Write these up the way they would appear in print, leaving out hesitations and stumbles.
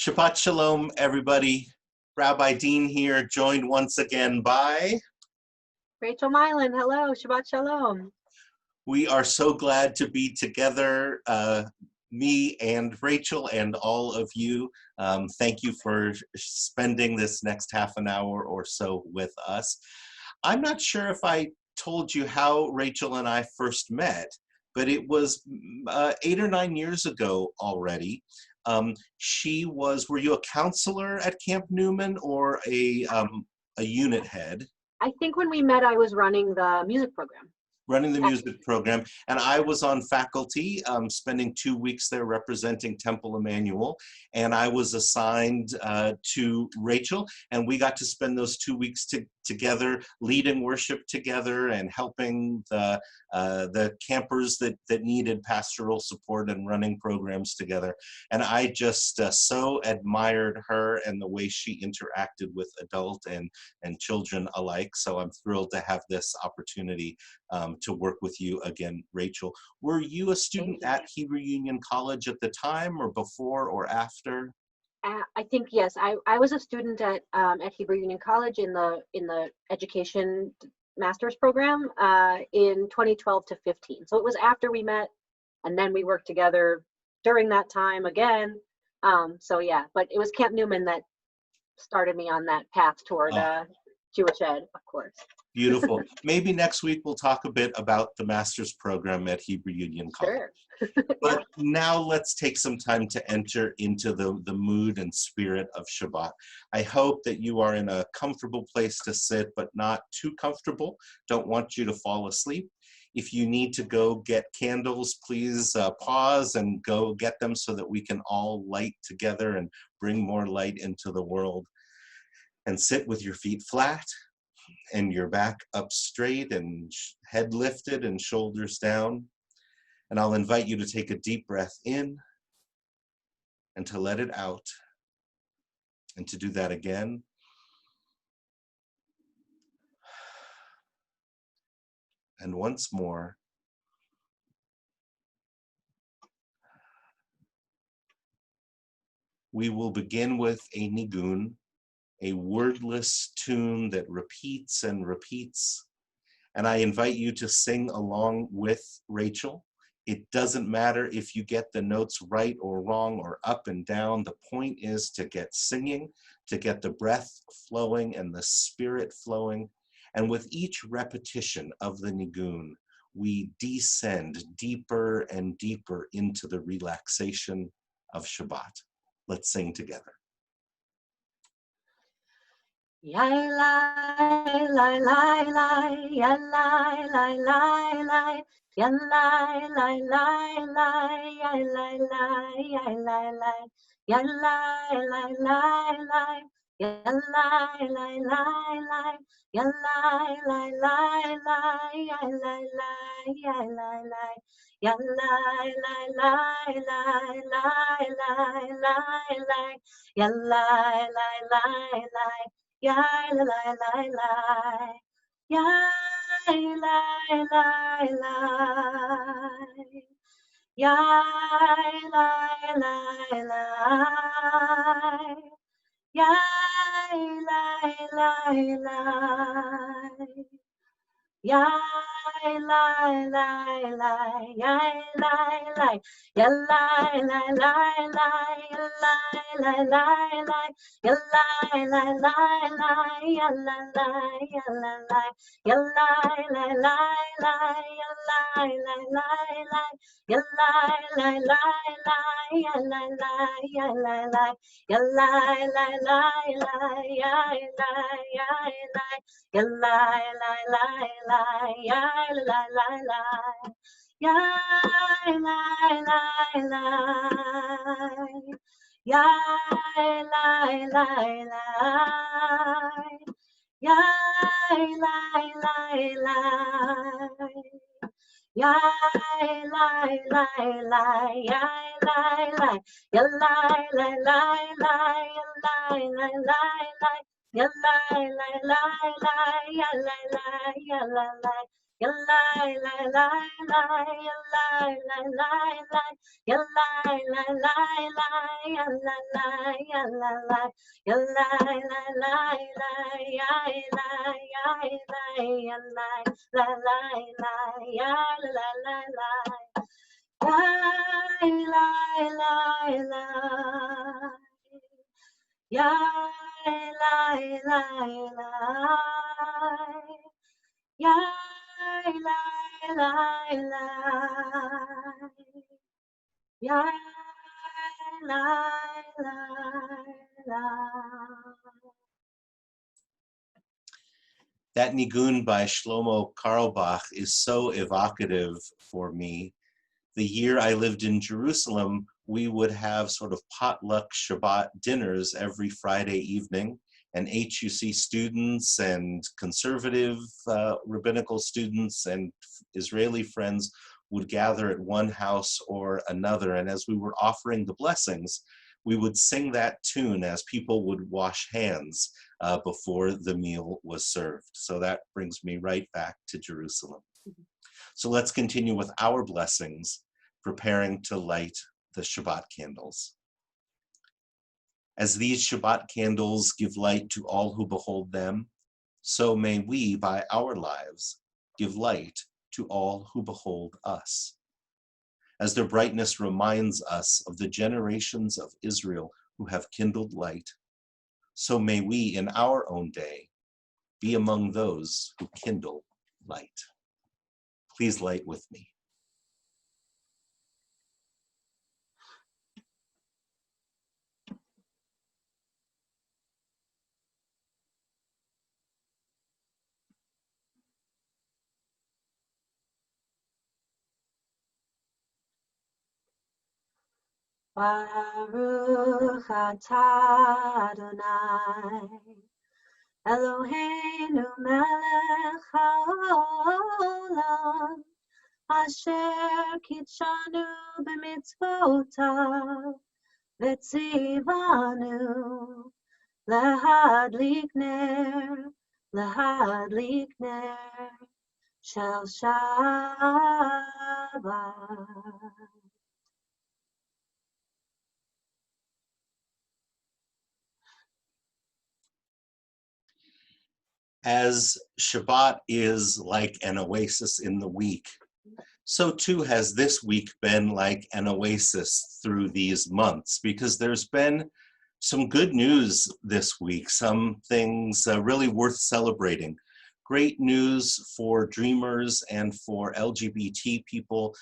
Shabbat Shalom, everybody. Rabbi Dean here, joined once again by... Rachel Mylan, hello, Shabbat Shalom. We are so glad to be together, me and Rachel and all of you. Thank you for spending this next half an hour or so with us. I'm not sure if I told you how Rachel and I first met, but it was 8 or 9 years ago already. Were you a counselor at Camp Newman or a unit head? I think when we met, I was running the music program. Running the music program, and I was on faculty, spending 2 weeks there representing Temple Emanuel, and I was assigned to Rachel, and we got to spend those 2 weeks together, leading worship together and helping the campers that needed pastoral support and running programs together. And I just so admired her and the way she interacted with adult and children alike. So I'm thrilled to have this opportunity to work with you again, Rachel. Were you a student at Hebrew Union College at the time, or before or after? I think yes. I was a student at Hebrew Union College in the education master's program in 2012 to 15. So it was after we met, and then we worked together during that time again. So yeah, but it was Camp Newman that started me on that path toward Jewish ed, of course. Beautiful. Maybe next week we'll talk a bit about the master's program at Hebrew Union College. Sure. But now let's take some time to enter into the mood and spirit of Shabbat. I hope that you are in a comfortable place to sit, but not too comfortable. Don't want you to fall asleep. If you need to go get candles, please pause and go get them so that we can all light together and bring more light into the world. And sit with your feet flat and your back up straight and head lifted and shoulders down. And I'll invite you to take a deep breath in and to let it out, and to do that again. And once more. We will begin with a nigun, a wordless tune that repeats and repeats. And I invite you to sing along with Rachel. It doesn't matter if you get the notes right or wrong or up and down. The point is to get singing, to get the breath flowing and the spirit flowing. And with each repetition of the nigun, we descend deeper and deeper into the relaxation of Shabbat. Let's sing together. Ya lai lai lai lai, ya lai lai lai lai, ya lai lai lai lai, ya lai lai, ya lai lai, ya lai lai lai lai, ya lai lai lai lai, ya lai lai lai lai, ya lai lai, ya lai lai, ya lai lai lai lai lai lai lai lai, ya lai lai lai lai. Ya la la la la, ya la la la, ya la la la, ya la la la. Ya lai lai lai, ya lai lai, ya lai lai lai lai, ya lai lai lai lai, ya lai lai lai lai, ya lai lai, ya lai lai, ya lai lai lai lai, ya lai lai lai lai, ya lai lai lai lai, ya lai lai, ya lai lai, ya lai lai lai lai, ya lai, ya lai, ya lai lai lai lai, ya lai lai lai, ya lai lai lai, ya lai lai lai, ya lai lai lai, ya lai lai lai, ya lai lai, ya lai lai lai lai, ya lai lai lai lai. Ya lai lai lai lai, ya lai lai, ya lai lai, Yalai, lai, lai, lai, yalai, lai, lai, lai, yalai, lai, lai, lai, yalai, lai, yalai, lai, yalai, lai, lai, lai, yai, lai, yai, lai, yalai, lai, lai, lai, yai, lai, lai, lai. Lai, lai, lai, lai. Yai, lai, lai, lai. Yai, lai, lai, lai. Yai, lai, lai, lai. That nigun by Shlomo Carlebach is so evocative for me. The year I lived in Jerusalem, we would have sort of potluck Shabbat dinners every Friday evening, and HUC students and conservative rabbinical students and Israeli friends would gather at one house or another. And as we were offering the blessings, we would sing that tune as people would wash hands before the meal was served. So that brings me right back to Jerusalem. So let's continue with our blessings, preparing to light the Shabbat candles. As these Shabbat candles give light to all who behold them, so may we, by our lives, give light to all who behold us. As their brightness reminds us of the generations of Israel who have kindled light, so may we, in our own day, be among those who kindle light. Please light with me. Baruch atah Adonai, Eloheinu melech haolam, asher kitshanu b'mitzvotav, v'tzivanu lahadlik ner shel Shabbat. As Shabbat is like an oasis in the week, so too has this week been like an oasis through these months, because there's been some good news this week, some things really worth celebrating. Great news for dreamers and for LGBT people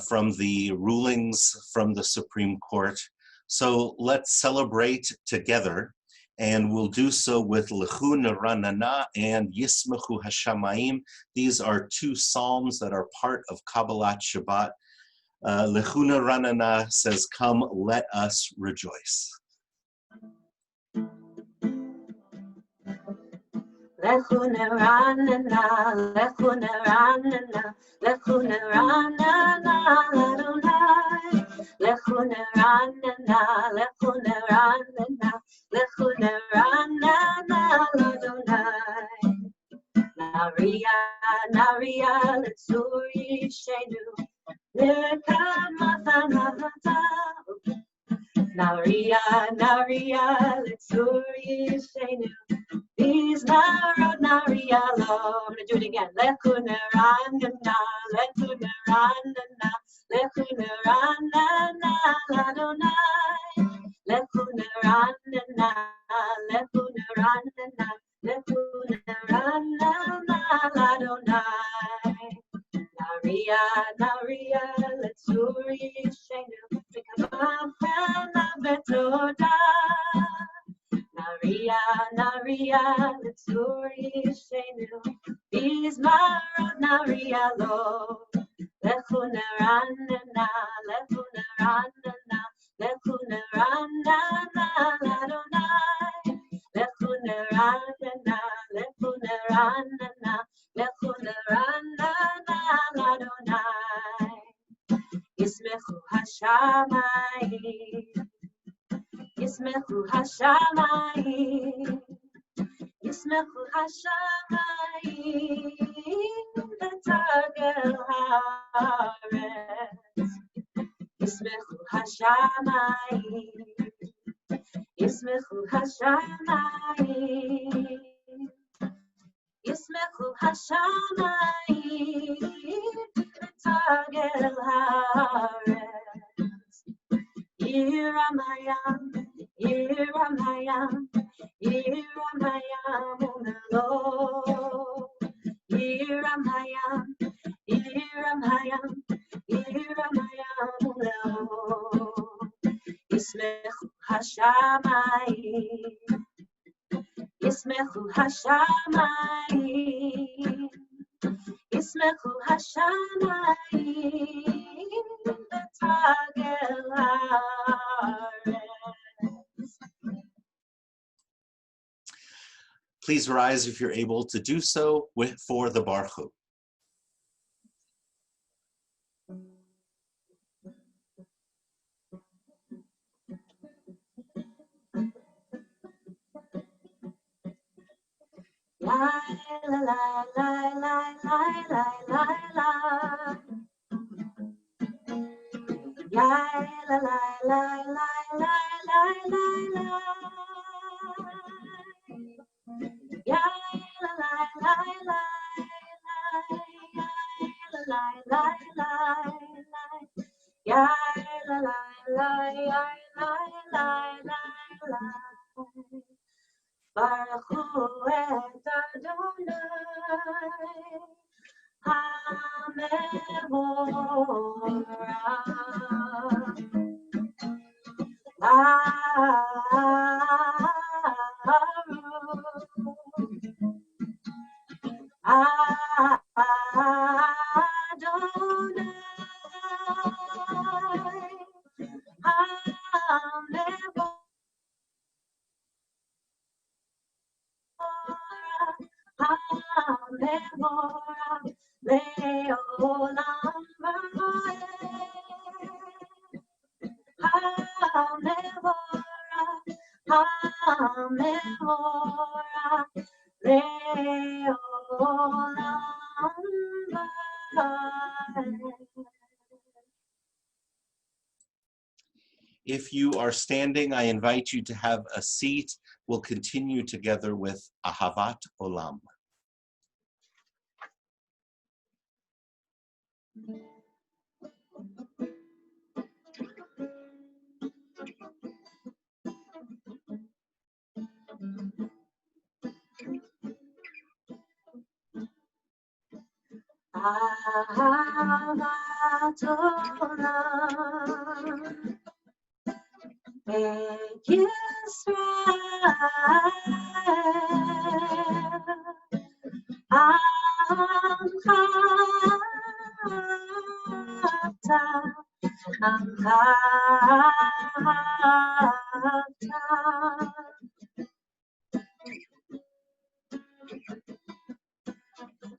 from the rulings from the Supreme Court. So let's celebrate together. And we'll do so with Lechu Neranana and Yismechu Hashamayim. These are two psalms that are part of Kabbalat Shabbat. Lechu Neranana says, "Come, let us rejoice." Lechu neranana, lechu neranana, lechu neranana, Adonai. Lechu neranana, lechu neranana, lechu neranana, Adonai. Naria, naria, letzuri shenu, lekamathanavata. Naria, naria, letzuri shenu. These narod naria lo. I'm gonna do it again. Lechu neranana, lechu neranana, lechu neranana, Adonai. Lechu neranana, lechu neranana, lechu neranana, Adonai. Naria, naria, letzuri shenu, v'kamafena betoda. Naria, naria, letzuri shenu, bizmarot naria lo. Lechu neranana, lechu neranana, lechu neranana, Adonai. Lechu neranana, lechu neranana, lechu neranana, Adonai. Yismechu hashamayim. Yismechu hashamayim, Yismechu hashamayim, בתרגל הארץ. ישמחו השמיים, ישמחו השמיים, ישמחו השמיים בתרגל הארץ. ירם הים, ירם הים, ירם הים ומלואו. ירם הים, ירם הים, ירם הים ומלואו. ישמחו השמיים, ישמחו השמיים, ישמחו השמיים בתרגל הארץ. Please rise if you're able to do so for the Baruch Hu. La la la la la la la la la. La la la la la la la la la. Ya la la la la la la la la. Ya la la la la la la la. Baruch Hu et Adonai HaMevorach. Adonai HaMevorach. HaMevorach le'olam va'ed. HaMevorach, HaMevorach le'olam va'ed. If you are standing, I invite you to have a seat. We'll continue together with Ahavat Olam. Ahavat Olam Beit Yisrael Amcha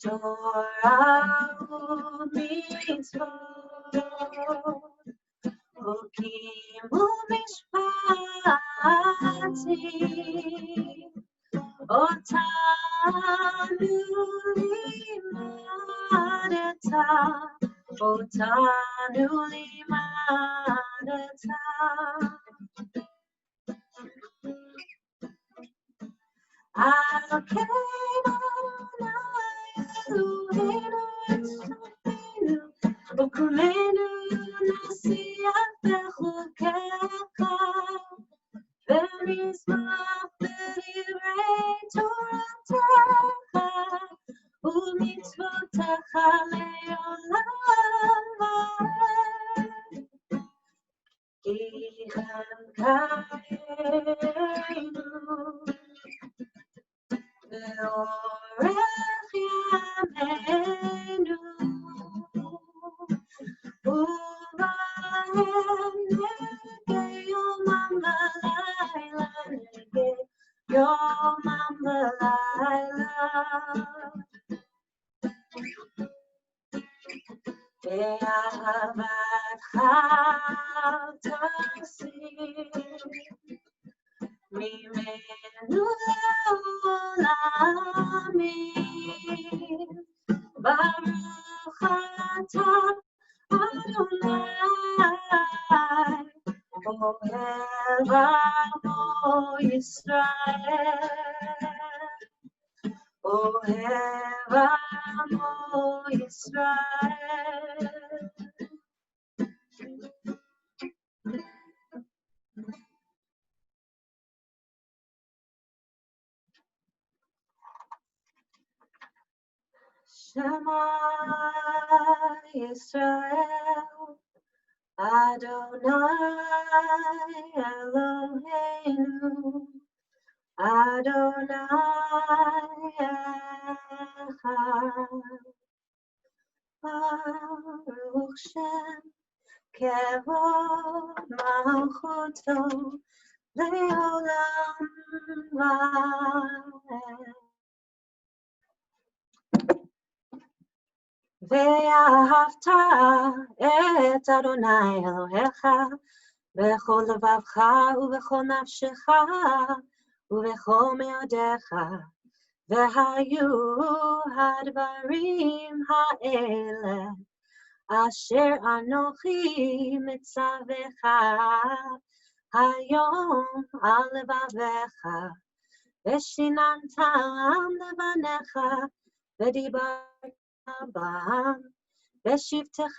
Torah u'mitzvot, chokim u'mishpatim, otanu limadeta, otanu limadeta. Elokeinu Eloheinu Eloheinu ukulenu nasiach bechukecha v'nizmach b'divrei toratecha u'mitzvotecha le'olam va'ed. Ki hem kainu Orech yameinu uvahem nege yomam v'layla, nege yomam v'layla. Be'ahavatcha tasir Mimenu le'olamin, Baruch Ohev Amo Yisrael, Ohev Amo Yisrael. Shema Yisrael, Adonai Eloheinu, Adonai Echad. Baruch Shem Kevod Malchuto Leolam Vaed. ואהבת את אדוני אלוהיך בכל לבבך ובכל נפשך ובכל מאודיך, והיו הדברים האלה אשר אנוכי מצווך היום על לבביך, ושיננתם לבניך ודיברת בם, בשבתך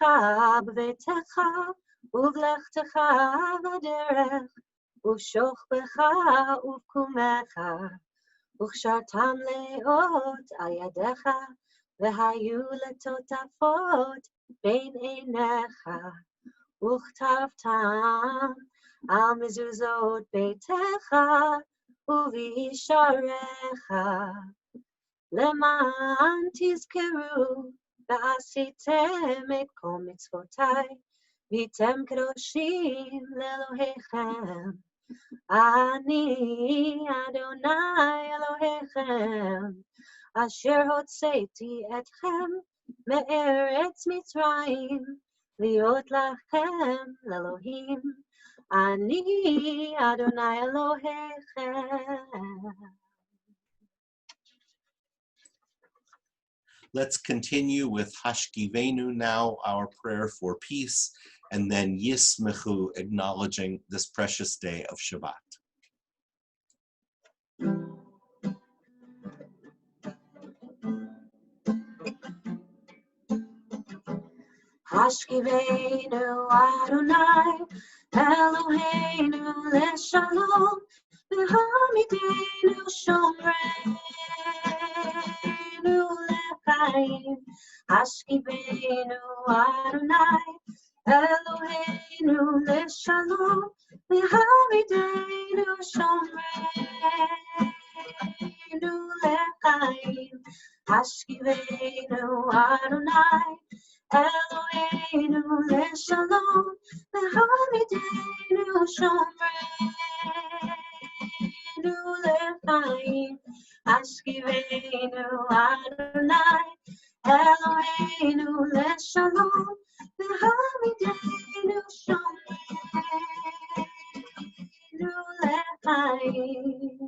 בביתך ובלכתך בדרך, ובשוכבך ובקומך, וקשרתם לאות על ידיך, והיו לטוטפות בין עיניך, וכתבתם על מזוזות ביתך ובישעריך, למען תזכרו ועשיתם את כל מצוותיי, והייתם קדושים לאלוהיכם. אני אדוני אלוהיכם, אשר הוצאתי אתכם מארץ מצרים, להיות לכם לאלוהים. אני אדוני אלוהיכם. Let's continue with Hashkivenu now, our prayer for peace, and then Yismechu, acknowledging this precious day of Shabbat. Hashkivenu Adonai Eloheinu leshalom, v'hamidenu shomreinu lechaim. Hashkivenu Adonai Eloheinu leshalom, v'hamidenu shomreinu lechaim. Hashkivenu Adonai Eloheinu leshalom, v'hamidenu shomreinu lechaim. Hashkivenu Adonai Eloheinu leshalom, v'hamidenu shomreinu lechaim.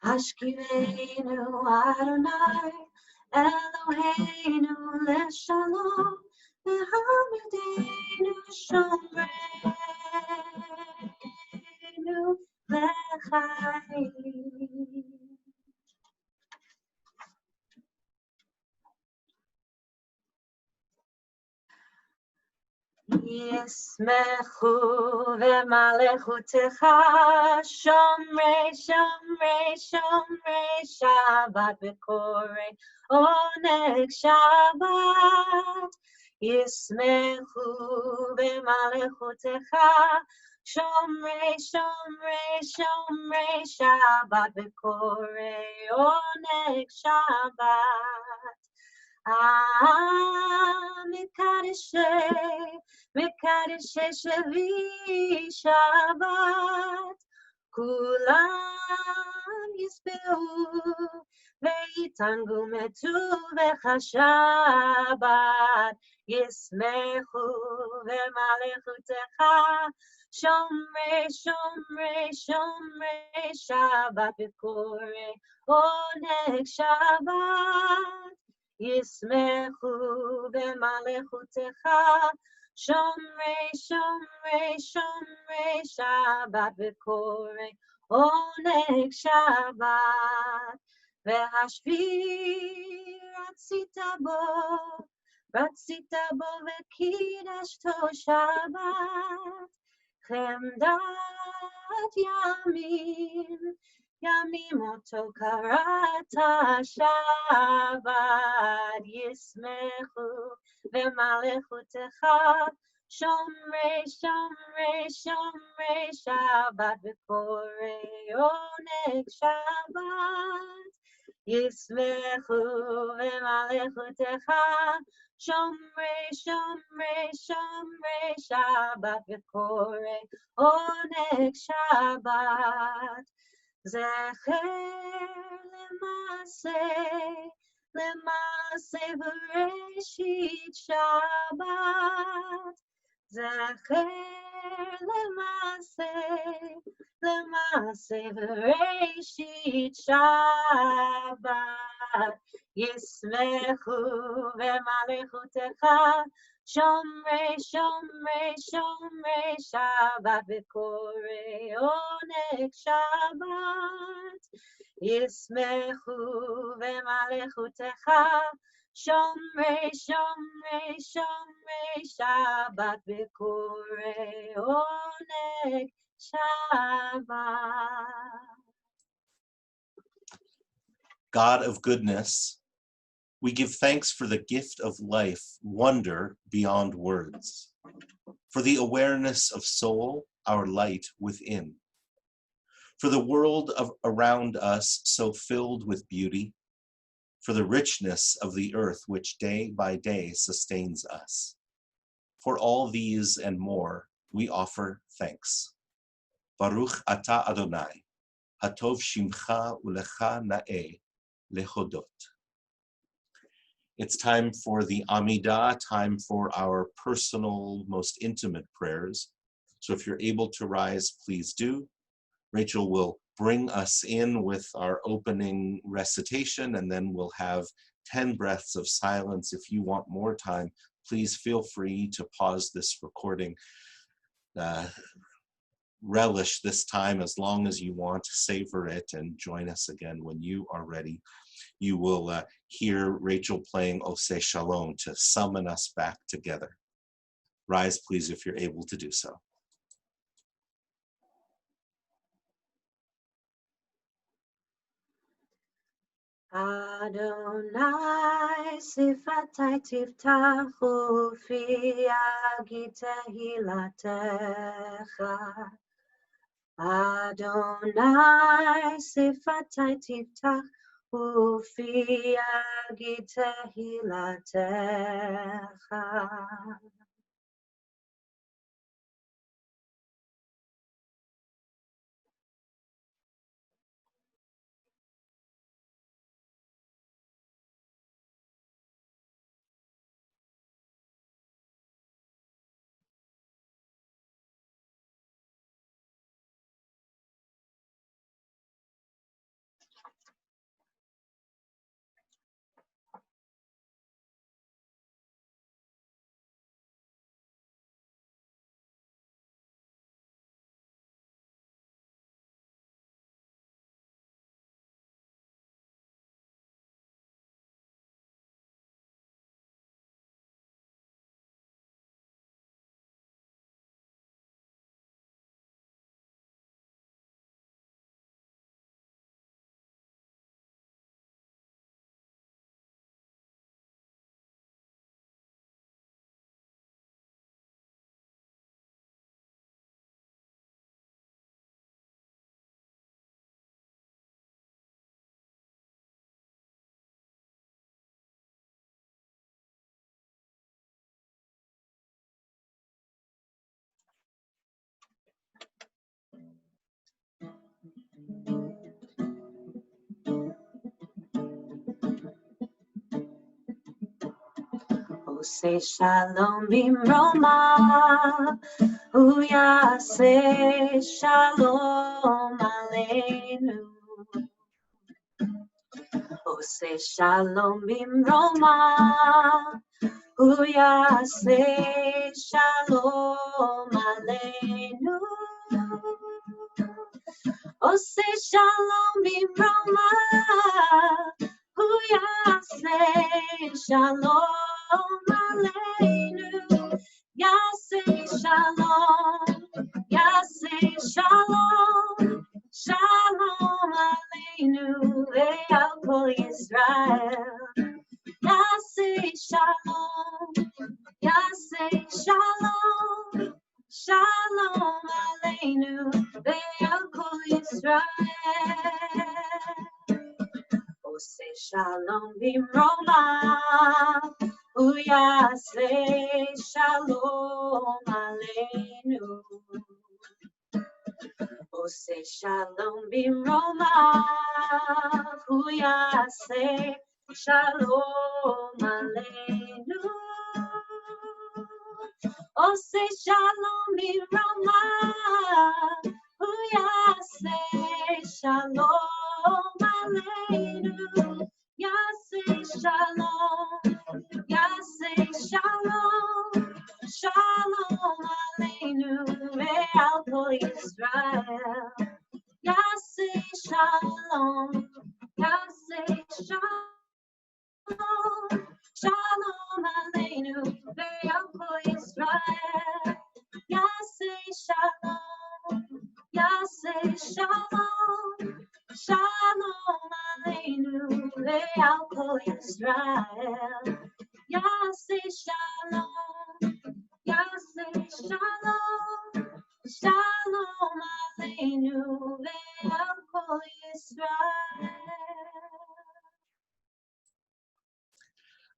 Hashkivenu Adonai Eloheinu leshalom, v'hamidenu shomreinu lechaim. Yismechu v'malechutecha, shomrei, shomrei, shomrei, Shabbat v'korei, oneg Shabbat. Yismechu v'malechutecha, shomrei, shomrei, shomrei, Shabbat v'korei, oneg Shabbat. מקדשי שבי שבת, כולם יספרו ויתענגו מטובך שבת. ישמחו במלכותך, שומרי שומרי שומרי שבת וקורא עונג שבת. ישמחו במלכותך, שומרי שומרי שומרי שבת וקוראי עונג שבת, והשביעי רצית בו וקידשתו שבת, חמדת ימים אותו קראת שבת, ישמחו במלכותך, שומרי שומרי שומרי שבת וקוראי עונג שבת, ישמחו במלכותך, שומרי שומרי שומרי שבת וקוראי עונג שבת, זכר למעשה בראשית שבת, זכר למעשה בראשית שבת, ישמחו במלכותך, שומרי שומרי שומרי שבת וקוראי עונג שבת, ישמחו במלכותך, שומרי שומרי שומרי שבת וקוראי עונג שבת. God of goodness, we give thanks for the gift of life, wonder beyond words, for the awareness of soul, our light within, for the world around us so filled with beauty, for the richness of the earth which day by day sustains us. For all these and more, we offer thanks. Baruch Ata Adonai, Hatov Shimcha Ulecha Na'eh Lehodot. It's time for the Amidah, time for our personal, most intimate prayers. So if you're able to rise, please do. Rachel will bring us in with our opening recitation, and then we'll have 10 breaths of silence. If you want more time, please feel free to pause this recording. Relish this time as long as you want, savor it, and join us again when you are ready. You will hear Rachel playing Oseh Shalom to summon us back together. Rise, please, if you're able to do so. Adonai sifatai tiftach ufi yagid tehilatecha. Adonai sifatai tiftach ufi yagid tehilatecha. Oseh Shalom bimroma, hu yaseh shalom aleinu. Ose shalom bimroma, hu yaseh shalom aleinu. Ose shalom bimroma, hu yaseh shalom aleinu. Yaseh shalom, yaseh shalom, shalom aleinu ve'al kol Yisrael. Yaseh shalom, yaseh shalom, shalom aleinu ve'al kol Yisrael. Ose shalom bimroma, hu yaseh shalom aleinu. Ose shalom bimroma, hu yaseh shalom aleinu. Ose shalom bimroma, hu yaseh shalom aleinu. Yaseh shalom, yaseh shalom, shalom aleinu ve'al kol Yisrael. Yaseh shalom, yaseh shalom, shalom aleinu ve'al kol Yisrael. Yaseh shalom, yaseh shalom, shalom aleinu ve'al kol Yisrael. Yaseh shalom, yaseh shalom, shalom aleinu ve'al kol Yisrael.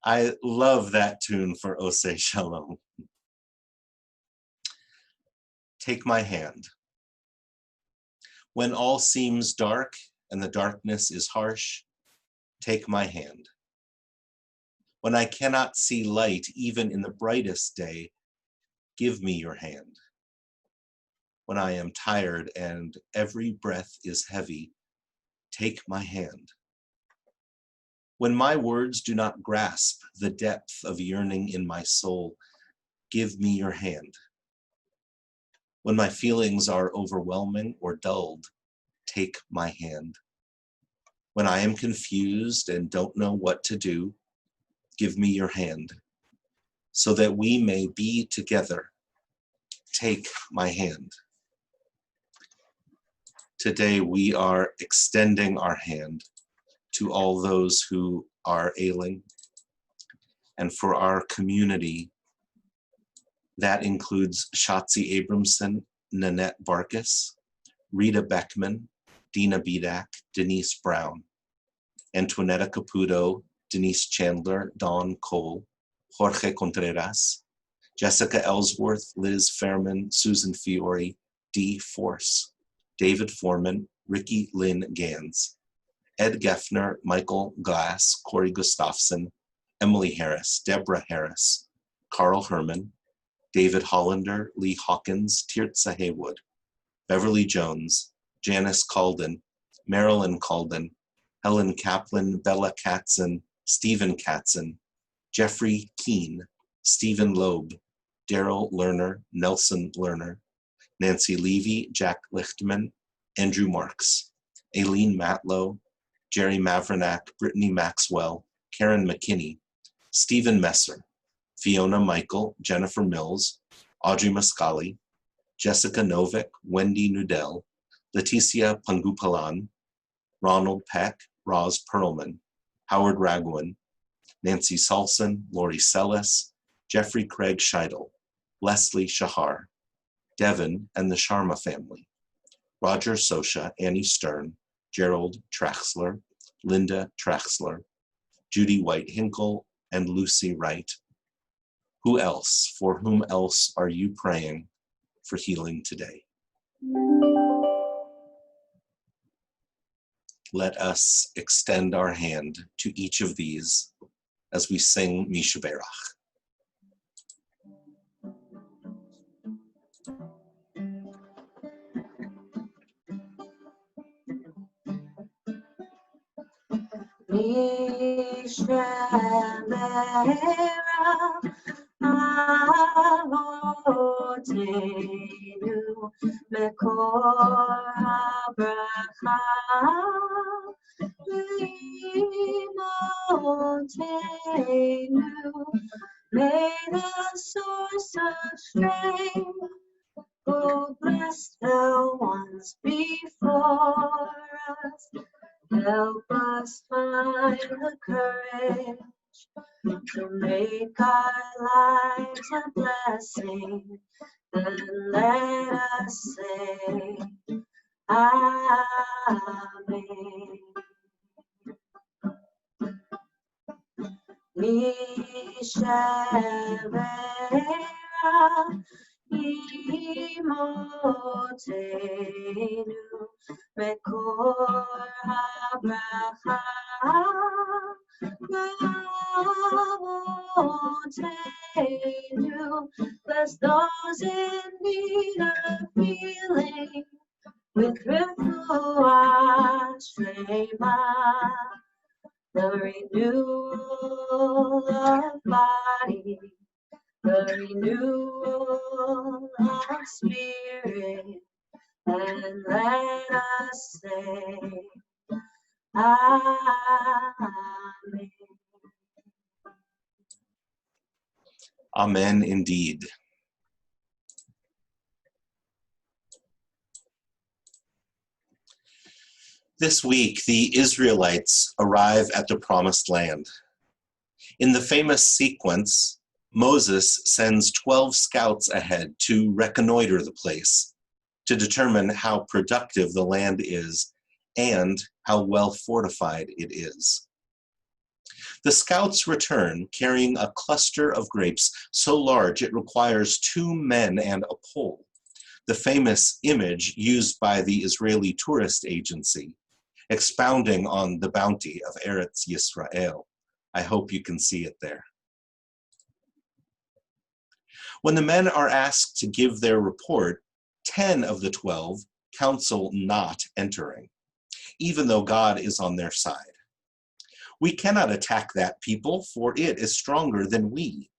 I love that tune for Oseh Shalom. Take my hand. When all seems dark and the darkness is harsh, take my hand. When I cannot see light even in the brightest day, give me your hand. When I am tired and every breath is heavy, take my hand. When my words do not grasp the depth of yearning in my soul, give me your hand. When my feelings are overwhelming or dulled, take my hand. When I am confused and don't know what to do, give me your hand, so that we may be together. Take my hand. Today we are extending our hand to all those who are ailing, and for our community, that includes Shotzi Abramson, Nanette Barkis, Rita Beckman, Dina Bedak, Denise Brown, Antoinetta Caputo, Denise Chandler, Dawn Cole, Jorge Contreras, Jessica Ellsworth, Liz Fairman, Susan Fiore, Dee Force, David Foreman, Ricky Lynn Gans, Ed Geffner, Michael Glass, Corey Gustafson, Emily Harris, Deborah Harris, Carl Herman, David Hollander, Lee Hawkins, Tirtza Haywood, Beverly Jones, Janice Calden, Marilyn Calden, Helen Kaplan, Bella Katzen, Stephen Katzen, Jeffrey Keene, Stephen Loeb, Daryl Lerner, Nelson Lerner, Nancy Levy, Jack Lichtman, Andrew Marks, Aileen Matlow, Jerry Mavernack, Brittany Maxwell, Karen McKinney, Stephen Messer, Fiona Michael, Jennifer Mills, Audrey Muscali, Jessica Novick, Wendy Nudell, Leticia Pangupalan, Ronald Peck, Roz Perlman, Howard Ragwin, Nancy Salson, Lori Sellis, Jeffrey Craig Scheidel, Leslie Shahar, Devin and the Sharma family, Roger Sosha, Annie Stern, Gerald Traxler, Linda Traxler, Judy White Hinkle, and Lucy Wright. Who else? For whom else are you praying for healing today? Let us extend our hand to each of these as we sing Mishaberach. Erev Avotenu Mekor HaBracha Limotenu. May the source of strength, who blessed the ones before us, help us find the courage to make our lives a blessing. Then let us say, Amen. Mishavera imotenu mekor habracha avotenu. Bless those in need of healing with refuah shlema, the renewal of body, the renewal of spirit, and let us say, Amen. Amen indeed. This week, the Israelites arrive at the Promised Land. In the famous sequence, Moses sends 12 scouts ahead to reconnoiter the place, to determine how productive the land is and how well fortified it is. The scouts return carrying a cluster of grapes so large it requires 2 men and a pole, the famous image used by the Israeli tourist agency, expounding on the bounty of Eretz Yisrael. I hope you can see it there. When the men are asked to give their report, 10 of the 12 counsel not entering, even though God is on their side. We cannot attack that people, for it is stronger than we.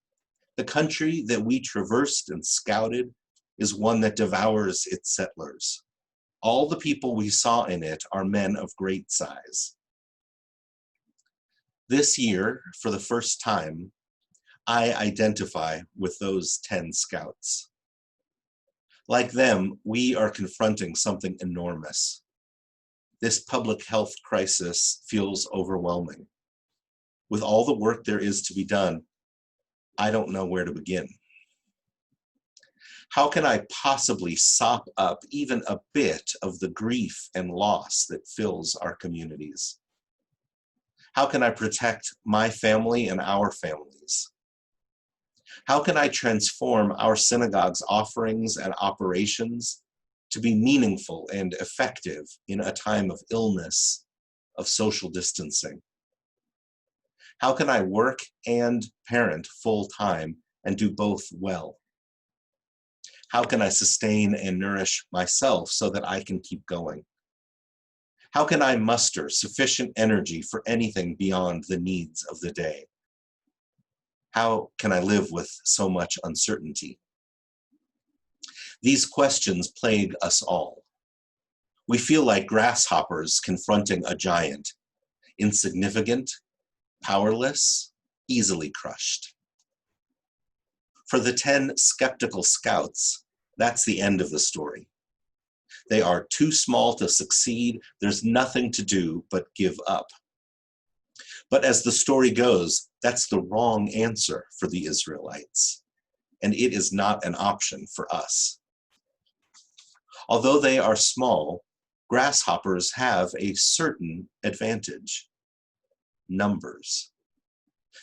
The country that we traversed and scouted is one that devours its settlers. All the people we saw in it are men of great size. This year, for the first time, I identify with those 10 scouts. Like them, we are confronting something enormous. This public health crisis feels overwhelming. With all the work there is to be done, I don't know where to begin. How can I possibly sop up even a bit of the grief and loss that fills our communities? How can I protect my family and our families? How can I transform our synagogue's offerings and operations to be meaningful and effective in a time of illness, of social distancing? How can I work and parent full-time and do both well? How can I sustain and nourish myself so that I can keep going? How can I muster sufficient energy for anything beyond the needs of the day? How can I live with so much uncertainty? These questions plague us all. We feel like grasshoppers confronting a giant, insignificant, powerless, easily crushed. For the 10 skeptical scouts, that's the end of the story. They are too small to succeed. There's nothing to do but give up. But as the story goes, that's the wrong answer for the Israelites, and it is not an option for us. Although they are small, grasshoppers have a certain advantage: numbers.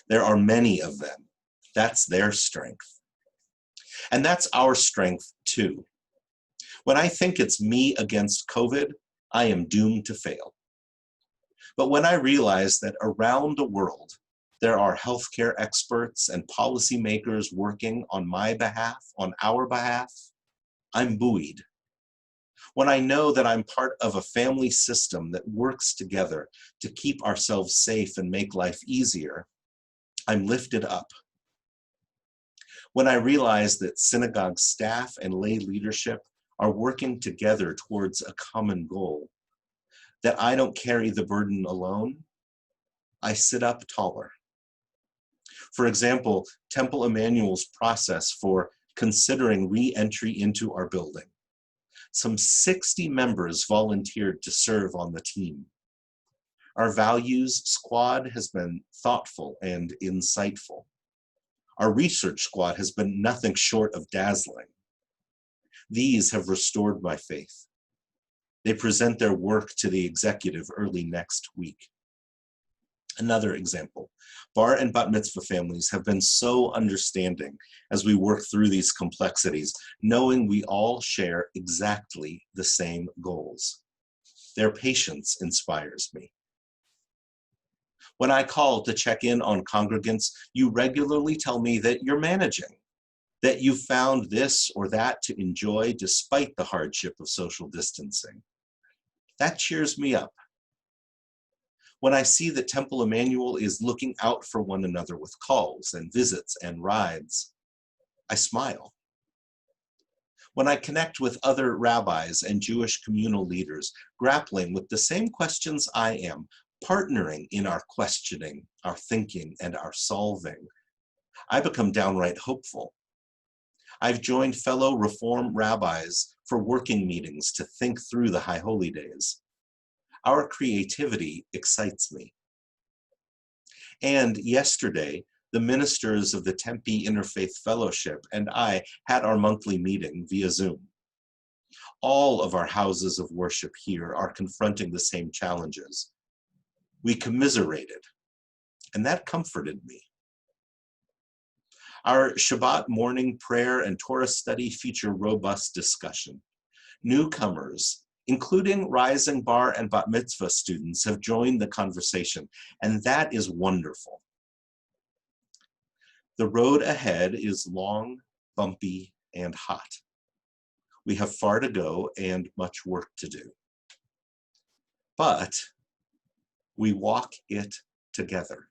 There are many of them. That's their strength. And that's our strength too. When I think it's me against COVID, I am doomed to fail. But when I realize that around the world, there are healthcare experts and policymakers working on my behalf, on our behalf, I'm buoyed. when I know that I'm part of a family system that works together to keep ourselves safe and make life easier, I'm lifted up. When I realize that synagogue staff and lay leadership are working together towards a common goal, that I don't carry the burden alone, I sit up taller. For example, Temple Emanuel's process for considering re-entry into our building. Some 60 members volunteered to serve on the team. Our values squad has been thoughtful and insightful. Our research squad has been nothing short of dazzling. These have restored my faith. They present their work to the executive early next week. Another example, bar and bat mitzvah families have been so understanding as we work through these complexities, knowing we all share exactly the same goals. Their patience inspires me. When I call to check in on congregants, you regularly tell me that you're managing, that you found this or that to enjoy despite the hardship of social distancing. That cheers me up. When I see that Temple Emanuel is looking out for one another with calls and visits and rides, I smile. When I connect with other rabbis and Jewish communal leaders grappling with the same questions I am, partnering in our questioning, our thinking, and our solving, I become downright hopeful. I've joined fellow Reform rabbis for working meetings to think through the High Holy Days. Our creativity excites me. And yesterday, the ministers of the Tempe Interfaith Fellowship and I had our monthly meeting via Zoom. All of our houses of worship here are confronting the same challenges. We commiserated, and that comforted me. Our Shabbat morning prayer and Torah study feature robust discussion. Newcomers, including rising bar and bat mitzvah students, have joined the conversation, and that is wonderful. The road ahead is long, bumpy, and hot. We have far to go and much work to do. But we walk it together,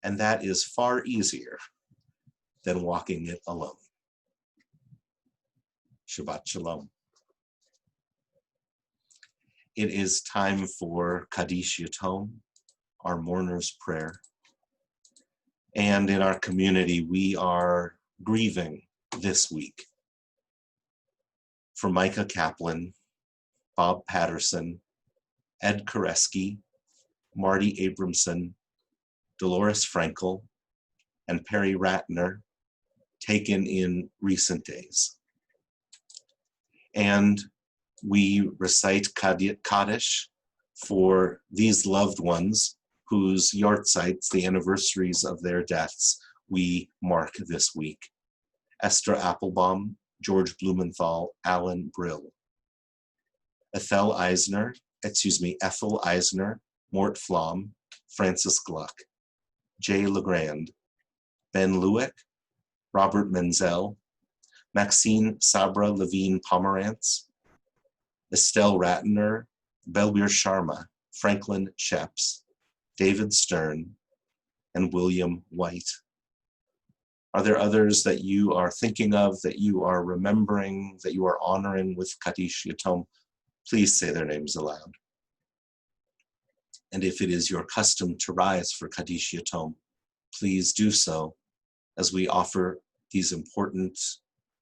and that is far easier than walking it alone. Shabbat Shalom. It is time for Kaddish Yatom, our mourner's prayer. And in our community, we are grieving this week for Micah Kaplan, Bob Patterson, Ed Koreski, Marty Abramson, Dolores Frankel, and Perry Ratner, taken in recent days. And we recite Kaddish for these loved ones whose yahrzeits, the anniversaries of their deaths, we mark this week. Esther Applebaum, George Blumenthal, Alan Brill. Ethel Eisner, Mort Flom, Francis Gluck, Jay Legrand, Ben Lewick, Robert Menzel, Maxine Sabra Levine Pomerantz, Estelle Ratner, Belbir Sharma, Franklin Sheps, David Stern, and William White. Are there others that you are thinking of, that you are remembering, that you are honoring with Kaddish Yatom? Please say their names aloud. And if it is your custom to rise for Kaddish Yatom, please do so as we offer these important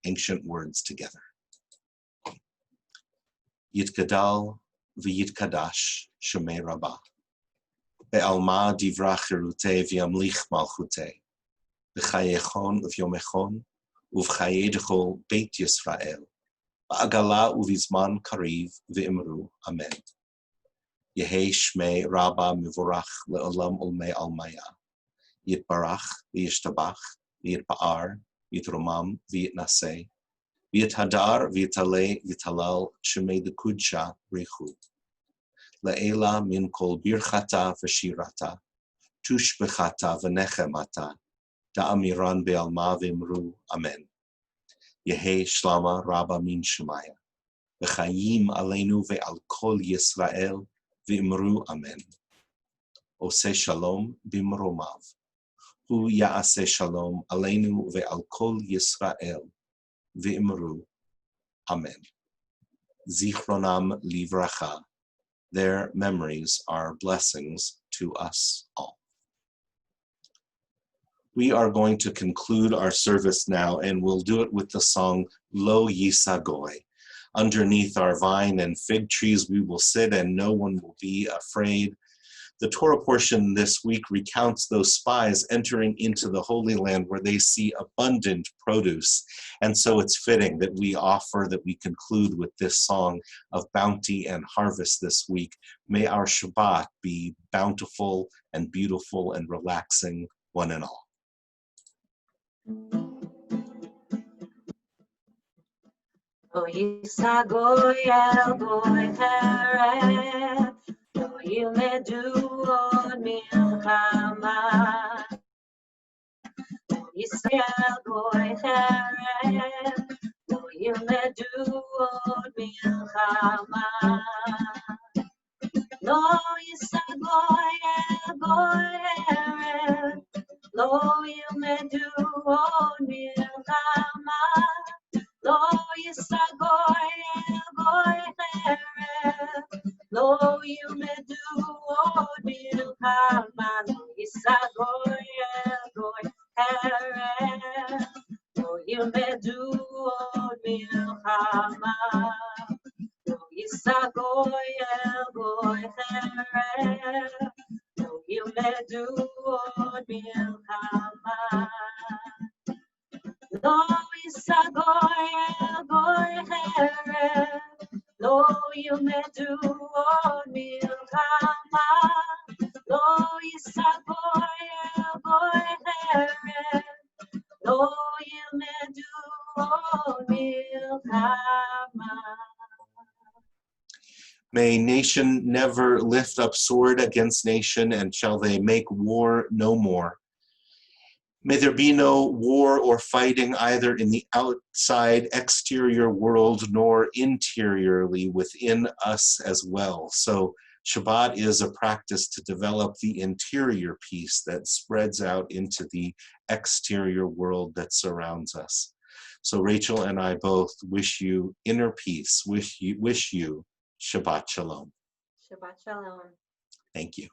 ancient words together. Yitgadal v'yitkadash shemei Rabbah. Be'alma divra chirutei v'yamlich malchutei. B'chayechon uv'yomechon uv'chaye d'chol Beit Yisrael. Ba'agala uv'izman kariv v'imru. Amen. Yehei shmei Rabbah mivorach le'olam ulmei almaya. Yitbarach v'yishtabach v'yitba'ar v'yitromam v'yitnaseh. V'yithadar v'yitaleh v'yitalal shemei d'kudsha rechu. Le'ela min kol birchata v'shirata, tushbechata v'nechemata, da'amiran be'alma v'imru. Amen. Yehei shlama Rabbah min shemaya. v'chayim aleinu ve'al kol Yisrael, v'imru amen. Oseh shalom bimromav. Hu ya'aseh shalom aleinu ve'al kol Yisrael, v'imru amen. Zichronam livracha. Their memories are blessings to us all. We are going to conclude our service now, and we'll do it with the song Lo Yisagoy. Underneath our vine and fig trees we will sit, and no one will be afraid. The Torah portion this week recounts those spies entering into the Holy Land where they see abundant produce. And so it's fitting that we conclude with this song of bounty and harvest this week. May our Shabbat be bountiful and beautiful and relaxing, one and all. Lo yisagoy el goy Erev, lo yilmedu od milchama. Lo yisagoy el goy Erev, lo yilmedu od milchama. Lo yisagoy el goy Erev, lo yilmedu od milchama. Lo yisagoy el goy Erev, lo yilmedu od milchama. Lo yisagoy el goy Erev, lo yilmedu od milchama. Lo yisagoy el goy Erev, lo yilmedu od milchama. Lo yisagoy el goy Erev, lo yilmedu od milchama. Lo yisagoy el goy Erev, lo yilmedu od milchama. May nation never lift up sword against nation, and shall they make war no more. May there be no war or fighting either in the outside exterior world nor interiorly within us as well. So Shabbat is a practice to develop the interior peace that spreads out into the exterior world that surrounds us. So Rachel and I both wish you inner peace, wish you Shabbat Shalom. Shabbat Shalom. Thank you.